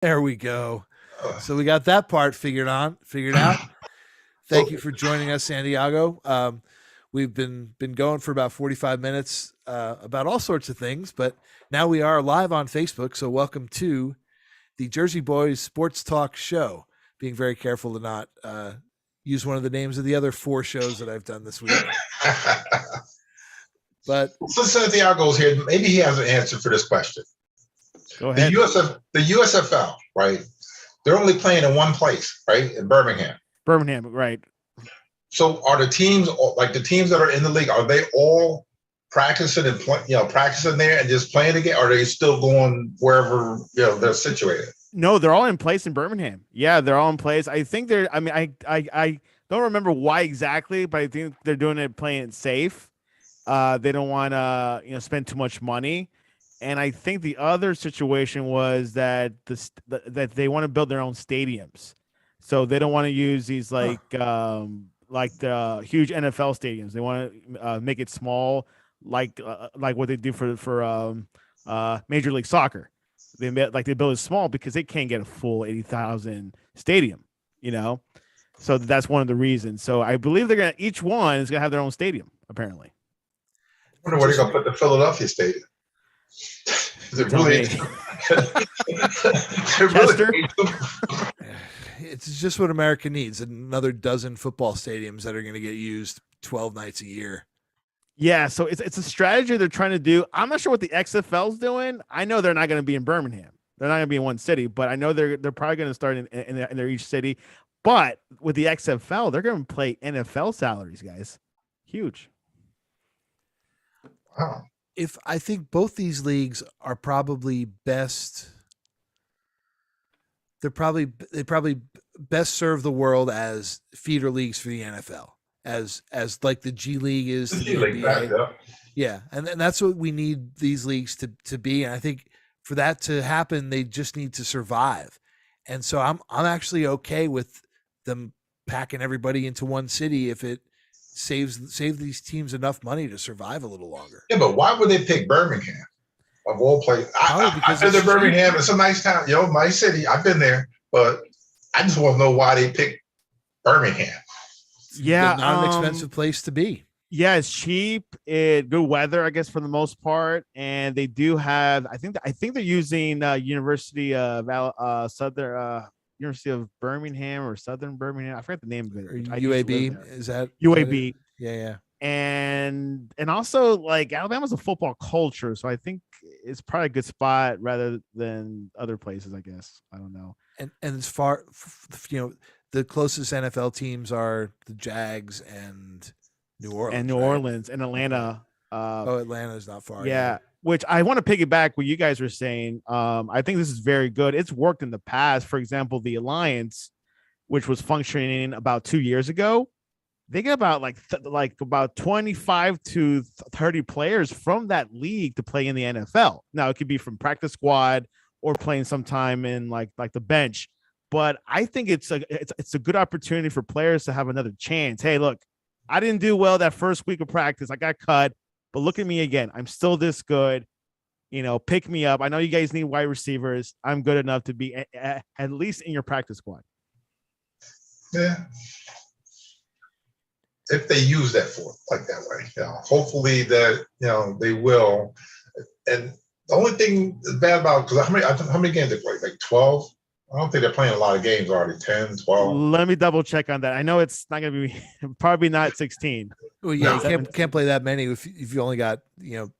There we go. So we got that part figured out. Thank So you for joining us, Santiago. We've been going for about 45 minutes about all sorts of things, but now we are live on Facebook. So welcome to the Jersey Boys Sports Talk Show. Being very careful to not use one of the names of the other four shows that I've done this week. But since Santiago's here, maybe he has an answer for this question. Go The ahead. USFL, right? They're only playing in one place, right? In Birmingham. Birmingham, right. So are the teams like the teams that are in the league, are they all practicing and practicing there and just playing again? Or are they still going wherever they're situated? No, they're all in place in Birmingham. Yeah, they're all in place. I think they're. I mean, I don't remember why exactly, but I think they're doing it playing it safe. They don't want to spend too much money, and I think the other situation was that that they want to build their own stadiums, so they don't want to use these like the huge NFL stadiums. They want to make it small, like what they do for Major League Soccer. They build it small because they can't get a full 80,000 stadium, So that's one of the reasons. So I believe each one is gonna have their own stadium, apparently. I wonder where they're gonna put the Philadelphia stadium. Is it really? Chester? It's just what America needs: another dozen football stadiums that are going to get used 12 nights a year. Yeah, so it's a strategy they're trying to do. I'm not sure what the XFL's doing. I know they're not going to be in Birmingham. They're not going to be in one city, but I know they're probably going to start in their each city. But with the XFL, they're going to play NFL salaries, guys. Huge. Wow. If I think both these leagues are probably best, they probably best serve the world as feeder leagues for the NFL. As like the G League is to the NBA. Yeah, and that's what we need these leagues to be. And I think for that to happen, they just need to survive. And so I'm actually okay with them packing everybody into one city if it saves these teams enough money to survive a little longer. Yeah, but why would they pick Birmingham of all places? I've been to Birmingham. It's a nice town, nice city. I've been there, but I just want to know why they picked Birmingham. Yeah, not an expensive place to be. Yeah, it's cheap. Good weather, I guess, for the most part. And they do have. I think they're using University of University of Birmingham or Southern Birmingham. I forgot the name of it. UAB is that UAB? Yeah. And also like Alabama's a football culture, so I think it's probably a good spot rather than other places. I guess I don't know. And as far the closest NFL teams are the Jags and New Orleans. And Atlanta. Atlanta's not far. Yeah, which I want to piggyback what you guys were saying. I think this is very good. It's worked in the past. For example, the Alliance, which was functioning about 2 years ago, they get about about 25 to 30 players from that league to play in the NFL. Now it could be from practice squad or playing sometime in like the bench. But I think it's a good opportunity for players to have another chance. Hey, look, I didn't do well that first week of practice. I got cut, but look at me again. I'm still this good. Pick me up. I know you guys need wide receivers. I'm good enough to be at least in your practice squad. Yeah. If they use that for like that way, hopefully that they will. And the only thing bad about because how many games they play? Like 12. I don't think they're playing a lot of games already. 10, 12. Let me double check on that. I know it's not going to be probably not 16. Well, yeah, you can't play that many if you only got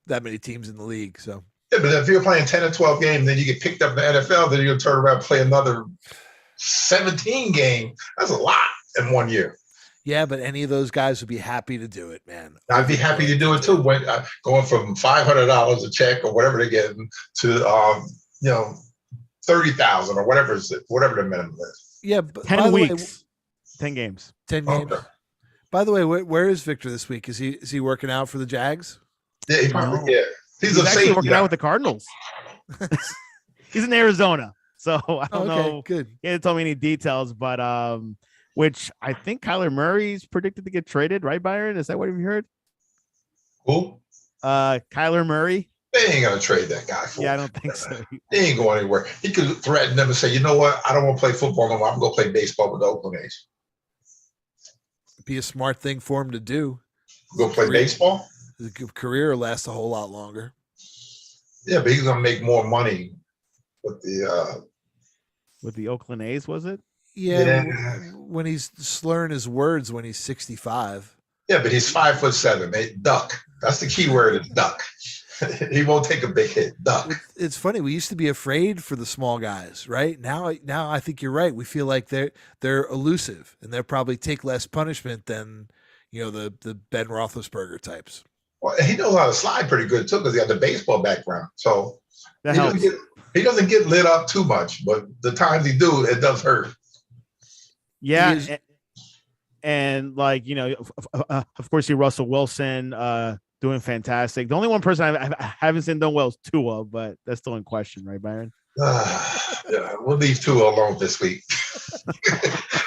that many teams in the league. So yeah, but if you're playing 10 or 12 games, then you get picked up in the NFL, then you'll turn around and play another 17 games. That's a lot in 1 year. Yeah, but any of those guys would be happy to do it, man. I'd be happy to do it too. When going from $500 a check or whatever they're getting to 30,000 or whatever the minimum is. Yeah, 10 weeks, 10 games, 10 games. Okay. By the way, where is Victor this week? Is he working out for the Jags? Yeah, he's actually working out with the Cardinals. He's in Arizona, so I don't know. Good. He didn't tell me any details, but which I think Kyler Murray's predicted to get traded, right, Byron? Is that what you heard? Who? Kyler Murray. They ain't gonna trade that guy for. Yeah, I don't think so. He ain't going anywhere. He could threaten them and say, "You know what? I don't want to play football no more. I'm gonna go play baseball with the Oakland A's." Be a smart thing for him to do. Go play baseball. His career will last a whole lot longer. Yeah, but he's gonna make more money with the Oakland A's, was it? Yeah, when he's slurring his words when he's 65. Yeah, but he's 5'7", mate. Duck. That's the key word is duck. He won't take a big hit. Duck. It's funny. We used to be afraid for the small guys, right? Now I think you're right. We feel like they're elusive and they'll probably take less punishment than the Ben Roethlisberger types. Well, he knows how to slide pretty good too because he got the baseball background. So That helps. He doesn't get lit up too much, but the times he do, it does hurt. Yeah, and like of course, you Russell Wilson doing fantastic. The only one person I haven't seen done well is Tua, but that's still in question, right, Byron? Yeah, we'll leave Tua alone this week.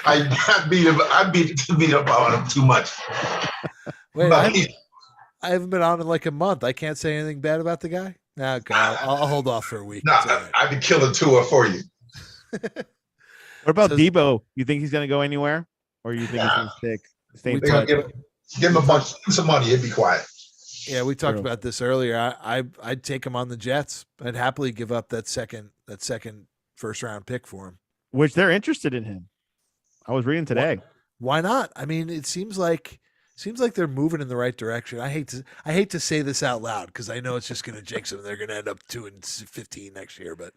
I beat up on him too much. Wait, I haven't been on in like a month. I can't say anything bad about the guy. No, God, I'll hold off for a week. No, I've been killing Tua for you. What about Debo? You think he's going to go anywhere, or you think he's going to stay put? Give him some money. He'd be quiet. Yeah, we talked about this earlier. I'd take him on the Jets. I'd happily give up that second first round pick for him. Which they're interested in him. I was reading today. Why not? I mean, it seems like they're moving in the right direction. I hate to say this out loud because I know it's just going to jinx them. They're going to end up 2-15 next year. But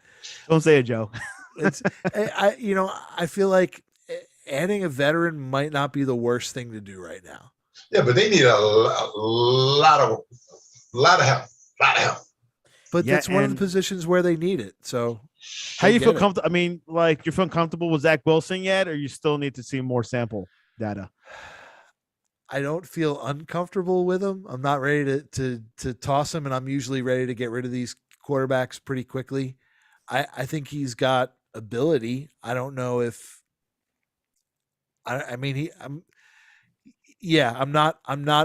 don't say it, Joe. I feel like adding a veteran might not be the worst thing to do right now. Yeah, but they need a lot of help. But that's one of the positions where they need it. So how you feel comfortable? I mean, like you feel comfortable with Zach Wilson yet, or you still need to see more sample data? I don't feel uncomfortable with him. I'm not ready to toss him, and I'm usually ready to get rid of these quarterbacks pretty quickly. I think he's got ability. I don't know if I'm not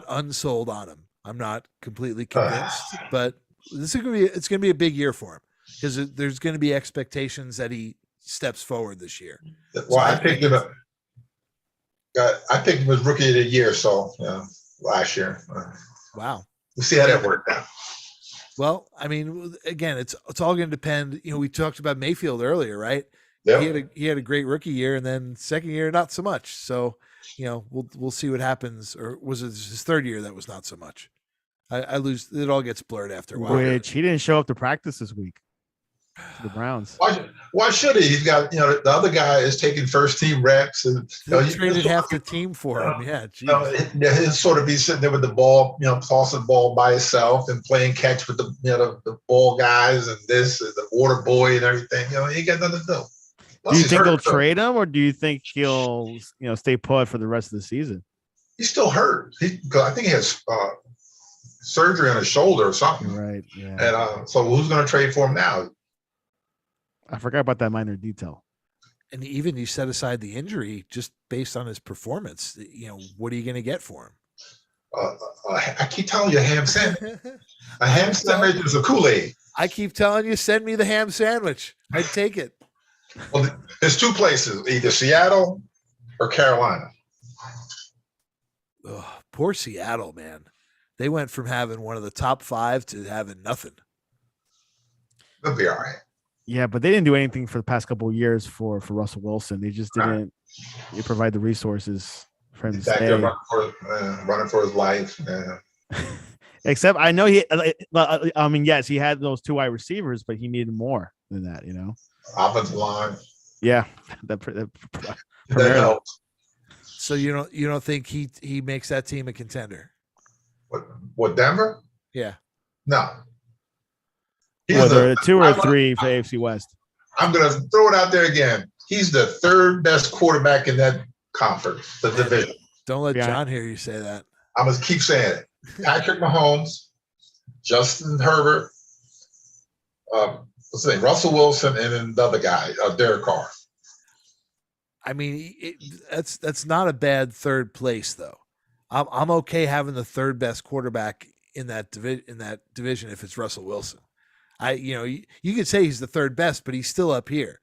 unsold on him. I'm not completely convinced, but it's gonna be a big year for him because there's going to be expectations that he steps forward this year. Well, I think he was rookie of the year, so last year. Wow. We'll see how that worked out. Well, I mean, again, it's all going to depend. We talked about Mayfield earlier, right? Yep. He had a great rookie year, and then second year not so much. So, we'll see what happens. Or was it his third year that was not so much? I lose. It all gets blurred after a while. Which he didn't show up to practice this week. The Browns. Why should he? He's got the other guy is taking first team reps and he traded half the team for him. Yeah, he'll sort of be sitting there with the ball, tossing the ball by himself and playing catch with the ball guys and this and the water boy and everything. He ain't got nothing to do. Do you think they'll trade him, or do you think he'll stay put for the rest of the season? He's still hurt. I think he has surgery on his shoulder or something. Right. Yeah. And so who's going to trade for him now? I forgot about that minor detail. And even you set aside the injury just based on his performance. What are you going to get for him? I keep telling you, a ham sandwich. A ham sandwich is a Kool-Aid. I keep telling you, send me the ham sandwich. I'd take it. Well, there's two places, either Seattle or Carolina. Ugh, poor Seattle, man. They went from having one of the top 5 to having nothing. They'll be all right. Yeah, but they didn't do anything for the past couple of years for Russell Wilson. They just didn't provide the resources for him to stay. Running for his life. Yeah. Except I know yes, he had those 2 wide receivers, but he needed more than that, Offensive line. Yeah, that helps. So you don't think he makes that team a contender? What Denver? Yeah. No. Whether 2 or 3 for AFC West. I'm going to throw it out there again. He's the 3rd best quarterback in that conference, the division. Don't let John hear you say that. I'm going to keep saying it. Patrick Mahomes, Justin Herbert, Russell Wilson, and then the other guy, Derek Carr. I mean, that's not a bad third place though. I'm okay having the 3rd best quarterback in that division if it's Russell Wilson. You could say he's the third best, but he's still up here.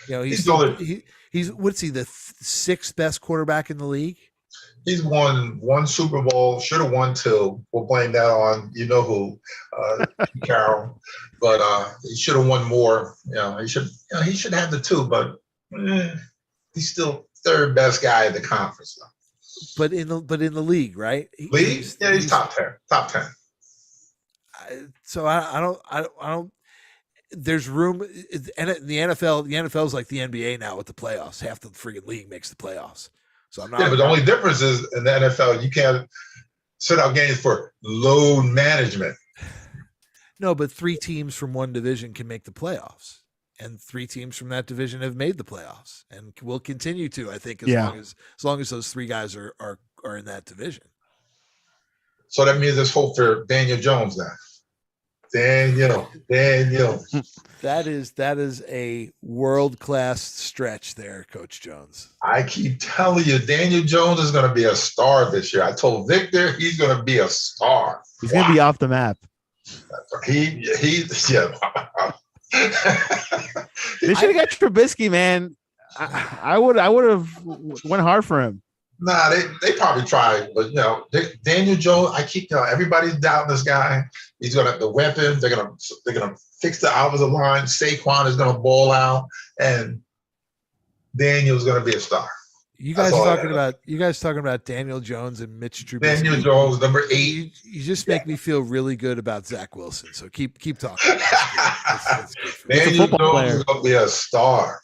He's what's he, the sixth best quarterback in the league? He's won one Super Bowl, should have won two. We'll blame that on who, Carroll. But he should have won more. He should have the two, but he's still third best guy in the conference though. But in the league, right? He's top 10. Top 10. So I don't. There's room, and the NFL is like the NBA now with the playoffs. Half the freaking league makes the playoffs. So I'm not. Yeah, but the only difference is in the NFL, you can't sit out games for load management. No, but 3 teams from one division can make the playoffs, and 3 teams from that division have made the playoffs, and will continue to. I think as long as those 3 guys are in that division. So that means there's hope for Daniel Jones now. Daniel. That is a world-class stretch there, Coach Jones. I keep telling you, Daniel Jones is going to be a star this year. I told Victor he's going to be a star. He's going to be off the map. They should have got Trubisky, man. I would have went hard for him. Nah, they probably tried, but Daniel Jones. I keep telling everybody's doubting this guy. He's gonna have the weapons. They're gonna fix the offensive line. Saquon is gonna ball out, and Daniel's gonna be a star. You guys talking about Daniel Jones and Mitch Trubisky. Daniel Jones, number 8. You just make me feel really good about Zach Wilson. So keep talking. That's Daniel Jones is gonna be a star.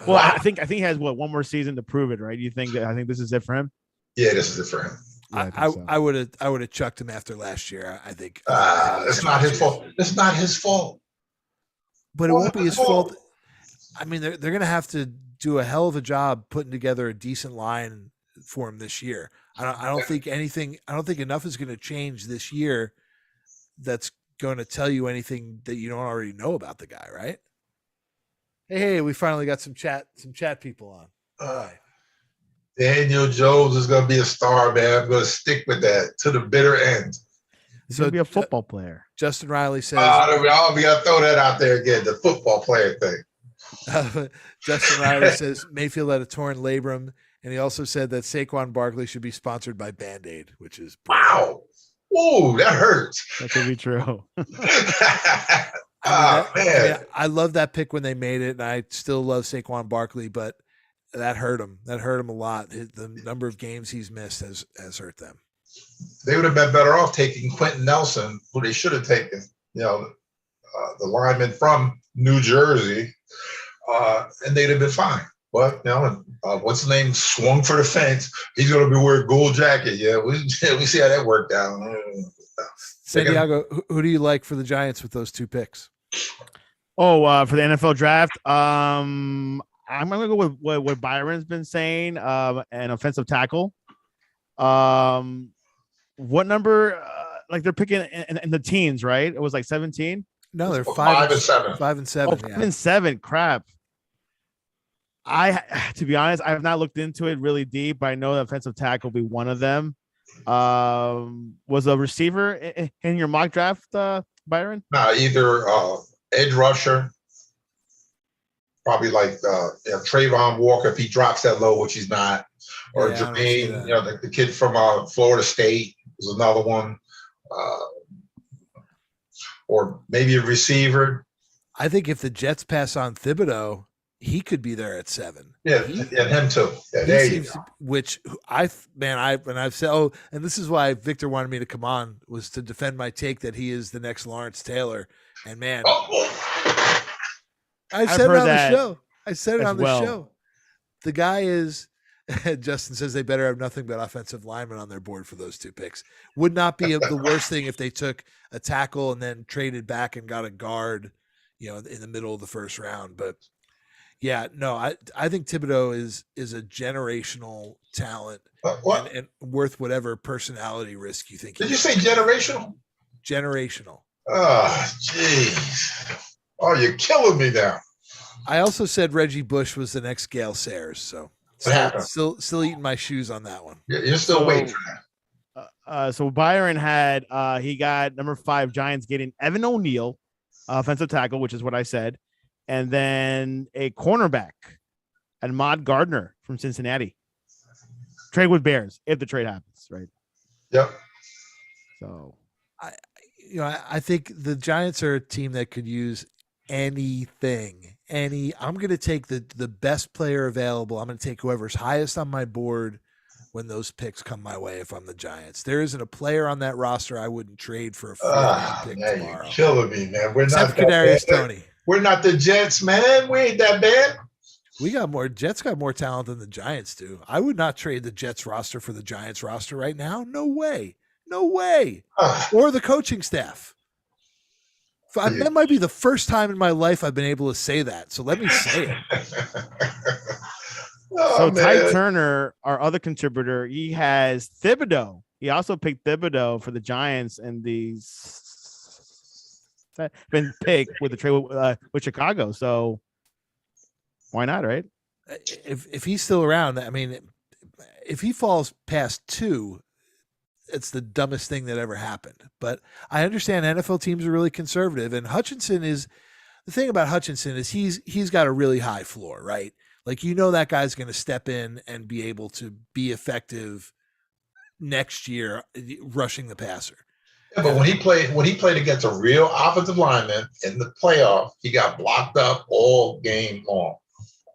Well, I think he has one more season to prove it, right? I think this is it for him. Yeah, this is it for him. Yeah, I would have chucked him after last year. I think it's not his fault. It's not his fault. But it won't be his fault. I mean, they're going to have to do a hell of a job putting together a decent line for him this year. I don't think enough is going to change this year that's going to tell you anything that you don't already know about the guy, right? Hey, we finally got some chat people on. All right. Daniel Jones is going to be a star, man. I'm going to stick with that to the bitter end. He's going to be a football player. Justin Riley says. We got to throw that out there again, the football player thing. Justin Riley says Mayfield had a torn labrum, and he also said that Saquon Barkley should be sponsored by Band-Aid, which is wow. Ooh, that hurts. That could be true. I love that pick when they made it, and I still love Saquon Barkley, but that hurt him. That hurt him a lot. The number of games he's missed has hurt them. They would have been better off taking Quentin Nelson, who they should have taken, the lineman from New Jersey, and they'd have been fine. But what's his name? Swung for the fence. He's going to be wearing gold jacket. Yeah, we see how that worked out. Santiago, who do you like for the Giants with those 2 picks? Oh, for the NFL draft, I'm going to go with what Byron's been saying, an offensive tackle. What number? They're picking in the teens, right? It was like 17. No, they're 5 and 7. 5 and 7. Oh, 5 and 7. Crap. To be honest, I have not looked into it really deep, but I know the offensive tackle will be one of them. Was a receiver in your mock draft, Byron? No, either edge rusher, probably like Trayvon Walker if he drops that low, which he's not, or Jermaine, the kid from Florida State is another one, or maybe a receiver. I think if the Jets pass on Thibodeau, he could be there at 7. Yeah, and him too. Yeah, there you go. Which I've said. And this is why Victor wanted me to come on, was to defend my take that he is the next Lawrence Taylor. And man, I said it on the show. I said it on the show. The guy is. Justin says they better have nothing but offensive linemen on their board for those 2 picks. Would not be the worst thing if they took a tackle and then traded back and got a guard, in the middle of the first round. But yeah, no, I think Thibodeau is a generational talent and worth whatever personality risk you think. Did you say generational? Generational. Oh, jeez. Oh, you're killing me now. I also said Reggie Bush was the next Gale Sayers, so still eating my shoes on that one. You're still waiting for So Byron had he got number 5 Giants getting Evan O'Neal, offensive tackle, which is what I said, and then a cornerback, Ahmad Gardner from Cincinnati. Trade with Bears if the trade happens, right? Yep. So I think the Giants are a team that could use anything. I'm going to take the best player available. I'm going to take whoever's highest on my board when those picks come my way. If I'm the Giants, there isn't a player on that roster I wouldn't trade for a 4th pick tomorrow. You're killing me, man. We're Except not Kadarius Toney. We're not the Jets, man. We ain't that bad. Jets got more talent than the Giants do. I would not trade the Jets roster for the Giants roster right now. No way. Or the coaching staff. That might be the first time in my life I've been able to say that. So let me say it. Ty Turner, our other contributor, he has Thibodeau. He also picked Thibodeau for the Giants and been picked with the trade with Chicago. So why not, right? If he's still around, I mean, if he falls past 2, it's the dumbest thing that ever happened. But I understand NFL teams are really conservative, and Hutchinson is the thing about Hutchinson is he's got a really high floor, right? Like, that guy's going to step in and be able to be effective next year rushing the passer. Yeah, but when he played against a real offensive lineman in the playoff, he got blocked up all game long.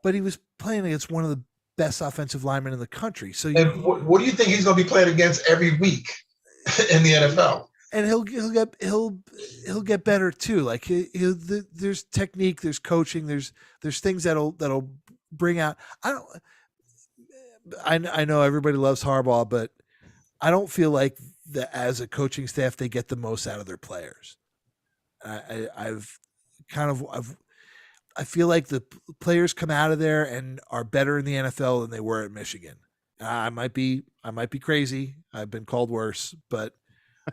But he was playing against one of the best offensive linemen in the country. So, what do you think he's going to be playing against every week in the NFL? And he'll get better too. Like there's technique, there's coaching, there's things that'll bring out. I know everybody loves Harbaugh, but I don't feel like that as a coaching staff they get the most out of their players. I feel like the players come out of there and are better in the NFL than they were at Michigan. I might be crazy. I've been called worse, but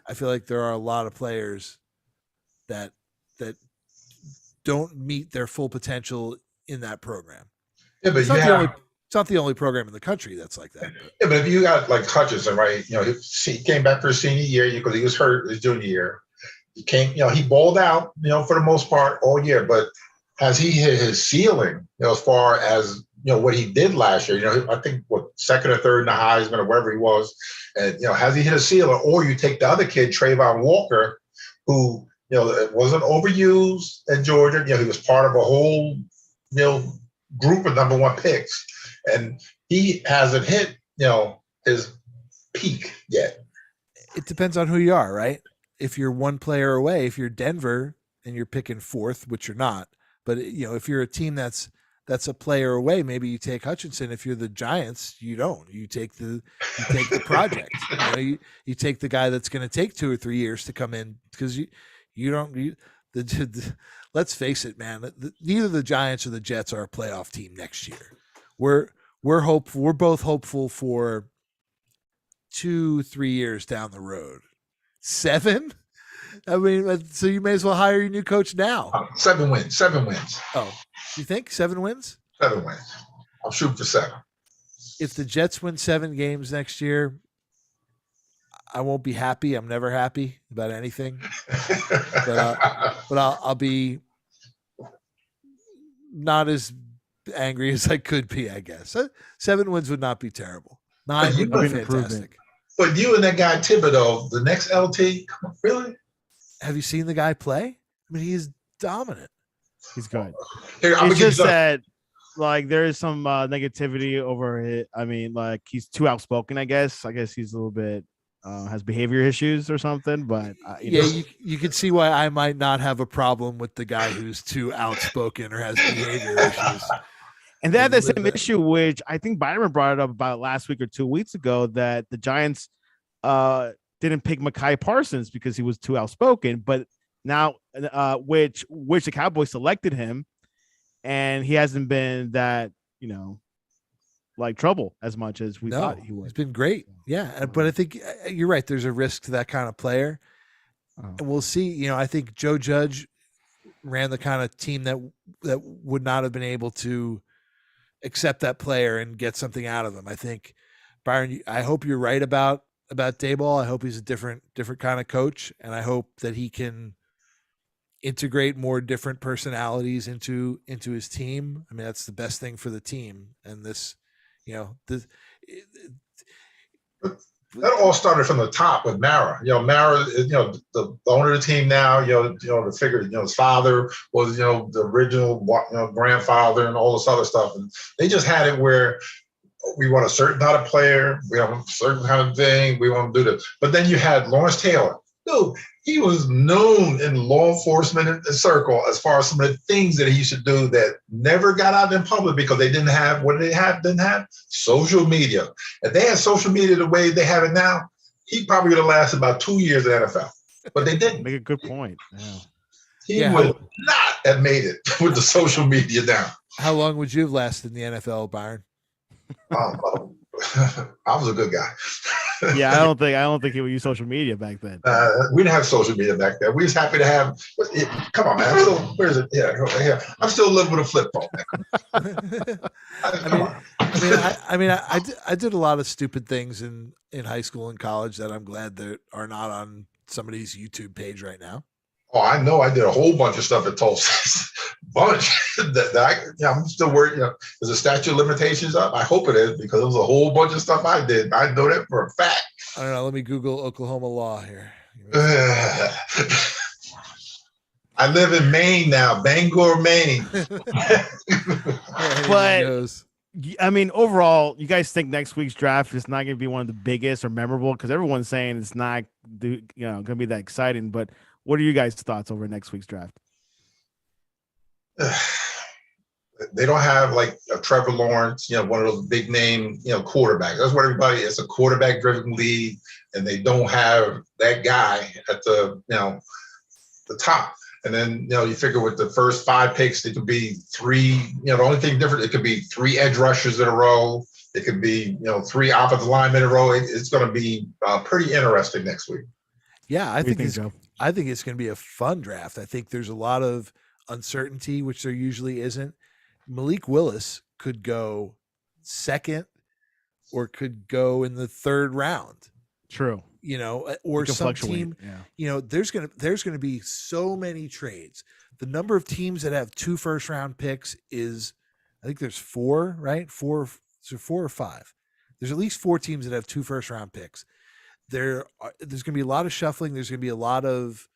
I feel like there are a lot of players that don't meet their full potential in that program. Yeah, but it's not the only program in the country that's like that. Yeah, but if you got like Hutchinson, right? He came back for his senior year because he was hurt his junior year. He came, he balled out, for the most part all year. But has he hit his ceiling, as far as what he did last year? I think second or third in the Heisman or wherever he was, and has he hit a ceiling? Or you take the other kid, Trayvon Walker, who wasn't overused at Georgia. He was part of a whole group of number 1 picks, and he hasn't hit his peak yet. It depends on who you are, right? If you're one player away, if you're Denver and you're picking 4th, which you're not, but if you're a team that's a player away, maybe you take Hutchinson. If you're the Giants, you don't. You take the project. You take the guy that's going to take 2 or 3 years to come in, because you don't. Let's face it, man. Neither the Giants or the Jets are a playoff team next year. We're hopeful. We're both hopeful for 2-3 years down the road. 7. I mean, so you may as well hire your new coach now. 7 wins. 7 wins. Oh, you think 7 wins? 7 wins. I'm shooting for 7. If the Jets win 7 games next year, I won't be happy. I'm never happy about anything. but I'll be not as angry as I could be, I guess. 7 wins would not be terrible. 9 would be fantastic. But you and that guy Thibodeau, the next LT, come on, really? Have you seen the guy play? I mean, he's dominant. He's good. It's just that, there is some negativity over it. I mean, he's too outspoken, I guess. I guess he's a little bit has behavior issues or something. But you can see why I might not have a problem with the guy who's too outspoken or has behavior issues. And they had the same issue, which I think Byron brought it up about last week or 2 weeks ago, that the Giants didn't pick Micah Parsons because he was too outspoken. But now, which the Cowboys selected him, and he hasn't been that, trouble as much as we thought he would. He's been great. Yeah. But I think you're right. There's a risk to that kind of player. And we'll see. I think Joe Judge ran the kind of team that would not have been able to accept that player and get something out of him. I think, Byron, I hope you're right about about Dayball. I hope he's a different kind of coach, and I hope that he can integrate more different personalities into his team. I mean, that's the best thing for the team. And this, this that all started from the top with Mara. Mara, the owner of the team now. The figure. His father was, the original, grandfather, and all this other stuff. And they just had it where we want a certain kind of player, we have a certain kind of thing, we want to do this. But then you had Lawrence Taylor. Dude, he was known in law enforcement circle as far as some of the things that he used to do that never got out in public because they didn't have, what did they have? Didn't have social media. If they had social media the way they have it now, he probably would have lasted about 2 years in the NFL. But they didn't. Make a good point. Yeah. He would not have made it with the social media down. How long would you have lasted in the NFL, Byron? I was a good guy. Yeah, I don't think he would use social media back then. We didn't have social media back then. We was happy to have. Come on, man. Where is it? Yeah. I'm still living with a flip phone. I did a lot of stupid things in high school and college that I'm glad that are not on somebody's YouTube page right now. Oh, I know. I did a whole bunch of stuff at Tulsa. Bunch I'm still working. Is the statute of limitations up? I hope it is, because it was a whole bunch of stuff I did. I know that for a fact. I don't know. Let me Google Oklahoma law here. I live in Maine now, Bangor, Maine. But I mean, overall, you guys think next week's draft is not going to be one of the biggest or memorable? Because everyone's saying it's not, going to be that exciting. But what are you guys' thoughts over next week's draft? They don't have like a Trevor Lawrence, one of those big name, quarterbacks. That's what everybody. It's a quarterback driven league, and they don't have that guy at the top. And then you figure with the first 5 picks, it could be 3. The only thing different, it could be 3 edge rushers in a row. It could be 3 offensive linemen in a row. It's going to be pretty interesting next week. Yeah, I think it's going to be a fun draft. I think there's a lot of uncertainty, which there usually isn't. Malik Willis could go second or could go in the 3rd round. True. Or some team, there's going to be so many trades. The number of teams that have 2 first-round picks is, I think there's 4, right? 4 or 5. There's at least 4 teams that have 2 first-round picks. There's going to be a lot of shuffling. There's going to be a lot of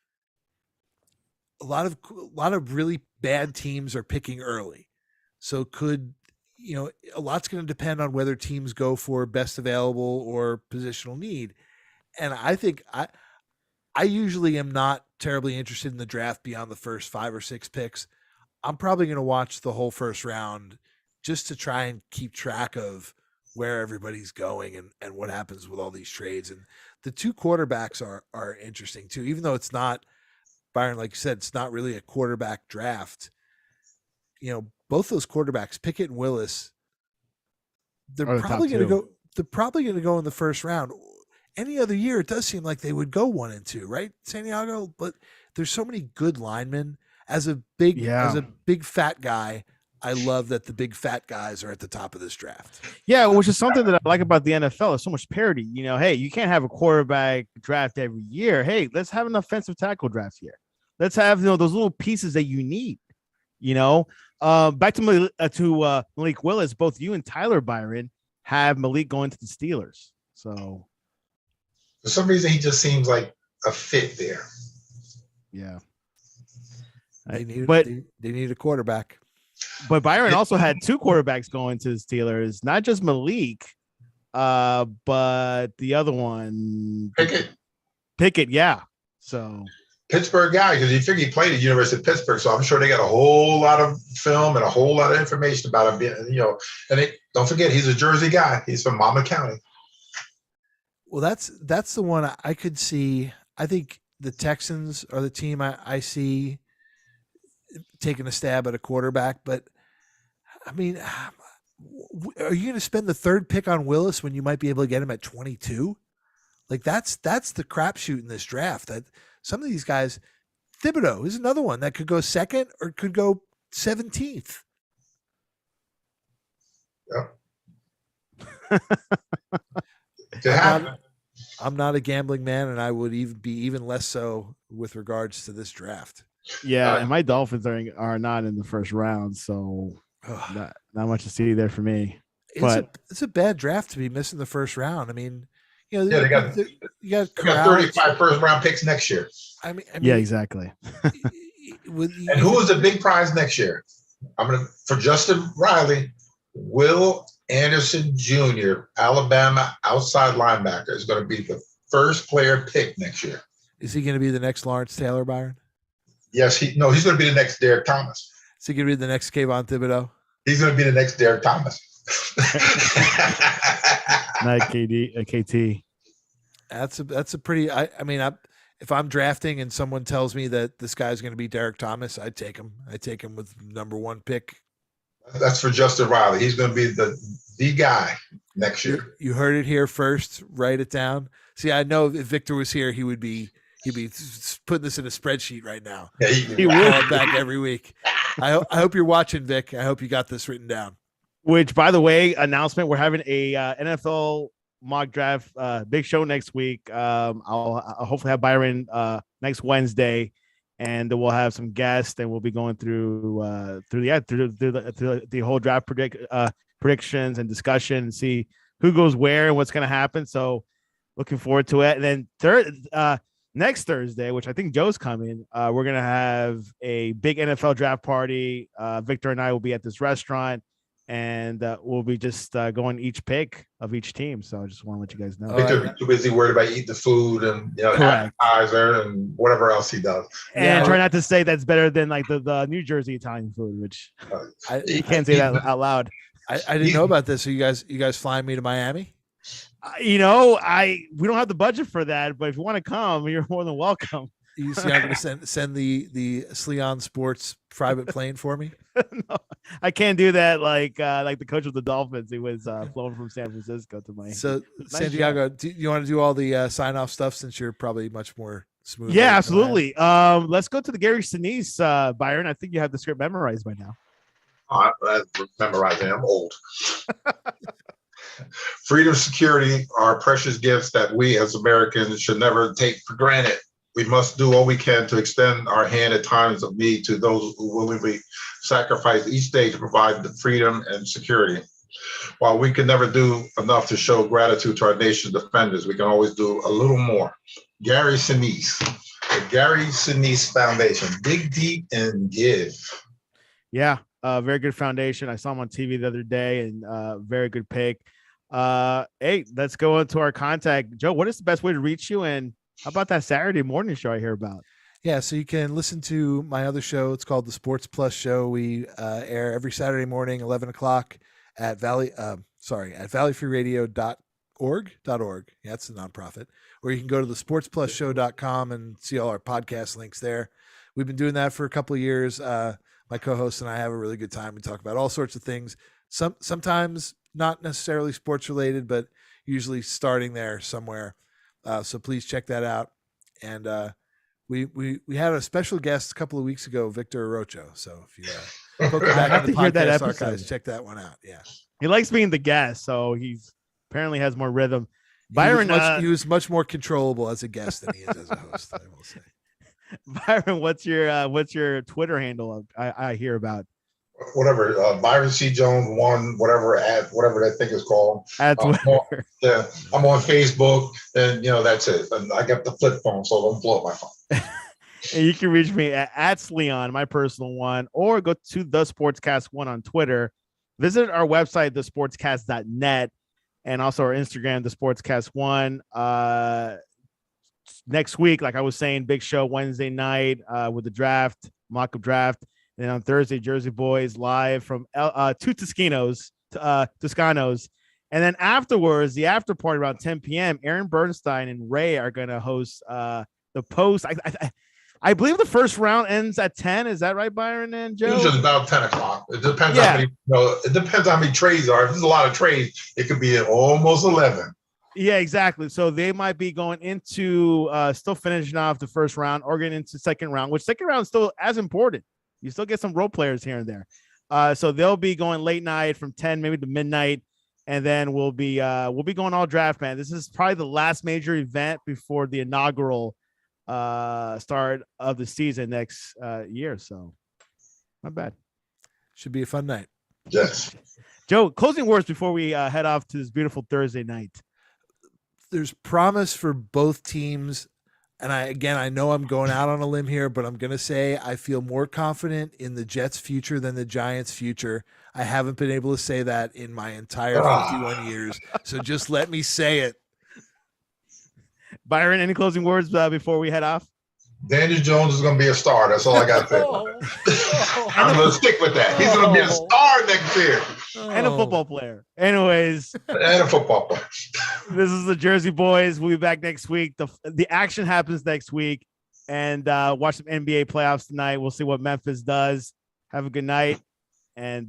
really bad teams are picking early. So a lot's going to depend on whether teams go for best available or positional need. And I think I usually am not terribly interested in the draft beyond the first 5 or 6 picks. I'm probably going to watch the whole first round just to try and keep track of where everybody's going and what happens with all these trades. And the 2 quarterbacks are interesting too, even though it's not, Byron, like you said, it's not really a quarterback draft. Both those quarterbacks, Pickett and Willis, they're probably going to go. They're probably going to go in the first round. Any other year, it does seem like they would go 1 and 2, right, Santiago? But there's so many good linemen. As a big fat guy, I love that the big fat guys are at the top of this draft. Yeah, which is something that I like about the NFL. There's so much parity. Hey, you can't have a quarterback draft every year. Hey, let's have an offensive tackle draft here. Let's have those little pieces that you need. Back to Malik Willis. Both you and Tyler, Byron, have Malik going to the Steelers. So for some reason, he just seems like a fit there. Yeah, they need a quarterback. But Byron also had 2 quarterbacks going to the Steelers, not just Malik, but the other one, Pickett, yeah. So Pittsburgh guy, because you figure he played at University of Pittsburgh, so I'm sure they got a whole lot of film and a whole lot of information about him. And don't forget, he's a Jersey guy. He's from Monmouth County. Well, that's the one I could see. I think the Texans are the team I see taking a stab at a quarterback. But I mean, are you going to spend the 3rd pick on Willis when you might be able to get him at 22? Like that's the crapshoot in this draft. That some of these guys, Thibodeau is another one that could go 2nd or could go 17th. Yeah. I'm not a gambling man, and I would even be even less so with regards to this draft. Yeah, and my Dolphins are not in the first round, so not much to see there for me. It's a bad draft to be missing the first round. I mean, you know, they got 35 first round picks next year. I mean, yeah, exactly. And who is the big prize next year? For Justin Riley, Will Anderson Jr., Alabama outside linebacker, is going to be the first player picked next year. Is he going to be the next Lawrence Taylor, Byron? Yes, he's going to be the next Derek Thomas. Is he going to be the next Kayvon Thibodeau? He's going to be the next Derek Thomas. Not KT. That's a pretty. I mean, if I'm drafting and someone tells me that this guy's going to be Derek Thomas, I'd take him. I take him with number 1 pick. That's for Justin Riley. He's going to be the guy next year. You heard it here first. Write it down. See, I know if Victor was here, he'd be putting this in a spreadsheet right now. Yeah, he would back every week. I hope you're watching, Vic. I hope you got this written down. Which, by the way, announcement: we're having a NFL mock draft big show next week. I'll hopefully have Byron next Wednesday, and we'll have some guests, and we'll be going through the whole draft predictions and discussion, and see who goes where and what's going to happen. So, looking forward to it. And then next Thursday, which I think Joe's coming, we're going to have a big NFL draft party. Victor and I will be at this restaurant, and we'll be just going each pick of each team. So I just want to let you guys know. Victor's too busy worried about eating the food and appetizer and whatever else he does. And try not to say that's better than like the New Jersey Italian food, which you can't say that out loud. I didn't know about this. So you guys flying me to Miami? We don't have the budget for that, but if you want to come, you're more than welcome. You see, I'm going to send the Sleon Sports private plane for me. No, I can't do that. Like the coach of the Dolphins, he was flown from San Francisco to Miami. So nice Santiago, do you want to do all the sign off stuff since you're probably much more smooth? Yeah, absolutely. Let's go to the Gary Sinise, Byron. I think you have the script memorized by now. I'm memorizing. I'm old. Freedom, security are precious gifts that we as Americans should never take for granted. We must do all we can to extend our hand at times of need to those who willingly sacrifice each day to provide the freedom and security. While we can never do enough to show gratitude to our nation's defenders, we can always do a little more. Gary Sinise, the Gary Sinise Foundation. Dig deep and give. Yeah, very good foundation. I saw him on TV the other day, and very good pick. Hey, let's go into our contact. Joe, what is the best way to reach you? And how about that Saturday morning show I hear about? Yeah, so you can listen to my other show. It's called the Sports Plus Show. We air every Saturday morning, 11 o'clock at valleyfreeradio.org. Yeah, it's a nonprofit. Or you can go to the sportsplusshow.com and see all our podcast links there. We've been doing that for a couple of years. My co-host and I have a really good time. We talk about all sorts of things. Sometimes not necessarily sports related, but usually starting there somewhere. So please check that out. And we had a special guest a couple of weeks ago, Victor Arocho. So if you poke back in the podcast archives, check that one out. Yeah, he likes being the guest, so he's apparently has more rhythm. Byron, he was much more controllable as a guest than he is as a host. I will say. Byron, what's your Twitter handle? I hear about. Whatever, Byron C. Jones 1, whatever that thing is called. At Twitter. I'm on Facebook, and that's it. And I got the flip phone, so don't blow up my phone. And you can reach me at Sleon, my personal one, or go to the Sportscast 1 on Twitter. Visit our website, thesportscast.net, and also our Instagram, the Sportscast 1. Next week, like I was saying, big show Wednesday night with the draft, mock-up draft. And then on Thursday, Jersey Boys live from two Toscanos. And then afterwards, the after party around 10 p.m., Aaron Bernstein and Ray are going to host the post. I believe the first round ends at 10. Is that right, Byron and Joe? Usually about 10 o'clock. It depends how many trades are. If there's a lot of trades, it could be at almost 11. Yeah, exactly. So they might be going into still finishing off the first round or getting into second round, which second round is still as important. You still get some role players here and there. So they'll be going late night from 10 maybe to midnight. and then we'll be going all draft, man. This is probably the last major event before the inaugural start of the season next year. So not bad. Should be a fun night. Yes. Joe, closing words before we head off to this beautiful Thursday night. There's promise for both teams. And I know I'm going out on a limb here, but I'm going to say I feel more confident in the Jets' future than the Giants' future. I haven't been able to say that in my entire 51 years. So just let me say it. Byron, any closing words before we head off? Daniel Jones is going to be a star. That's all I got to say. I'm going to stick with that. He's going to be a star next year. And a football player. Anyways. And a football player. This is the Jersey Boys. We'll be back next week. The action happens next week. And watch some NBA playoffs tonight. We'll see what Memphis does. Have a good night. And